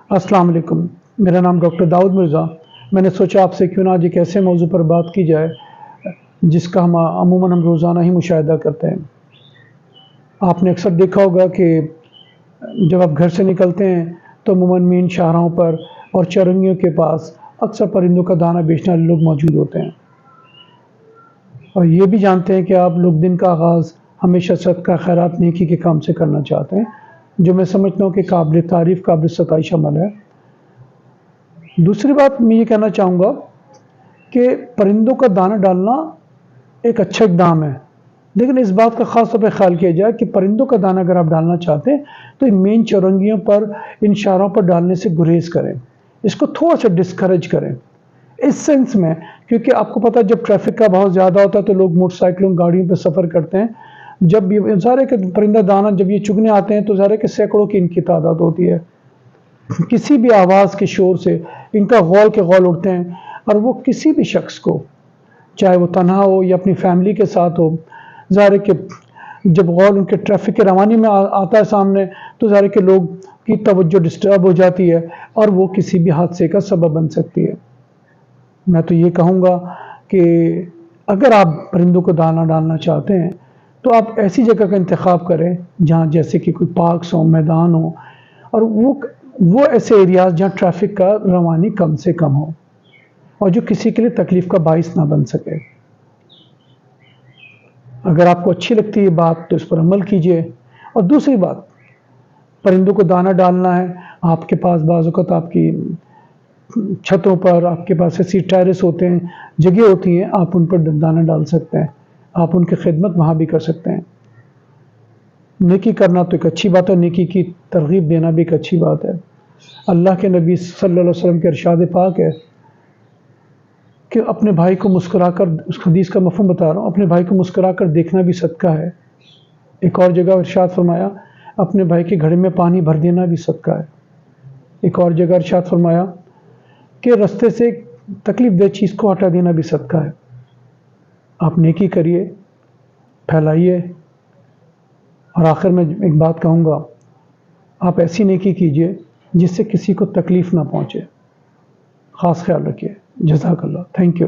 अस्सलाम वालेकुम। मेरा नाम डॉक्टर दाऊद मिर्ज़ा। मैंने सोचा आपसे क्यों ना आज एक ऐसे मौजू पर बात की जाए जिसका अमूमन हम रोज़ाना ही मुशाहिदा करते हैं। आपने अक्सर देखा होगा कि जब आप घर से निकलते हैं तो अमूमन मेन शाहराहों पर और चरंगियों के पास अक्सर परिंदों का दाना बेचने वाले लोग मौजूद होते हैं, और ये भी जानते हैं कि आप लोग दिन का आगाज़ हमेशा सदका खैरात नेकी के काम से करना चाहते हैं, जो मैं समझता हूँ कि काबिल तारीफ़ काबिल सताइश अमल है। दूसरी बात मैं ये कहना चाहूँगा कि परिंदों का दाना डालना एक अच्छा इक़दाम है, लेकिन इस बात का ख़ास तौर पर ख्याल किया जाए कि परिंदों का दाना अगर आप डालना चाहते हैं तो मेन चौरंगियों पर, इन शाहरों पर डालने से गुरेज करें, इसको थोड़ा सा डिस्करेज करें इस सेंस में, क्योंकि आपको पता है जब ट्रैफिक का बहुत ज़्यादा होता है तो लोग मोटरसाइकिलों गाड़ियों पर सफ़र करते हैं। जब ये सारे के परिंदा दाना जब ये चुगने आते हैं तो ज़ाहिर के सैकड़ों की इनकी तादाद होती है। किसी भी आवाज़ के शोर से इनका गौल के गौल उठते हैं, और वो किसी भी शख्स को, चाहे वो तन्हा हो या अपनी फैमिली के साथ हो, ज़ाहिर के जब गौल उनके ट्रैफिक के रवानी में आता है सामने तो ज़ाहिर के लोग की तवज्जो डिस्टर्ब हो जाती है और वो किसी भी हादसे का सबब बन सकती है। मैं तो ये कहूँगा कि अगर आप परिंदों को दाना डालना चाहते हैं तो आप ऐसी जगह का इंतखाब करें जहाँ जैसे कि कोई पार्क्स हो, मैदान हो, और वो ऐसे एरियाज जहाँ ट्रैफिक का रवानी कम से कम हो और जो किसी के लिए तकलीफ़ का बाइस ना बन सके। अगर आपको अच्छी लगती है बात तो इस पर अमल कीजिए। और दूसरी बात, परिंदों को दाना डालना है, आपके पास बाज़ वक़्त आपकी छतों पर आपके पास ऐसी टेरेस होते हैं, जगह होती हैं, आप उन पर दाना डाल सकते हैं, आप उनकी खिदमत वहाँ भी कर सकते हैं। नेकी करना तो एक अच्छी बात है, नेकी की तरगीब देना भी एक अच्छी बात है। अल्लाह के नबी सल्लल्लाहु अलैहि वसल्लम के इरशाद पाक है कि अपने भाई को मुस्कुराकर, उस हदीस का मफ़हूम बता रहा हूँ, अपने भाई को मुस्कुराकर देखना भी सदका है। एक और जगह इरशाद फरमाया अपने भाई के घड़े में पानी भर देना भी सदका है। एक और जगह इरशाद फरमाया कि रास्ते से तकलीफ़ दे चीज़ को हटा देना भी सदका है। आप नेकी करिए, फैलाइए। और आखिर में एक बात कहूँगा, आप ऐसी नेकी कीजिए जिससे किसी को तकलीफ़ ना पहुँचे। ख़ास ख्याल रखिए। जज़ाकल्लाह। Thank you.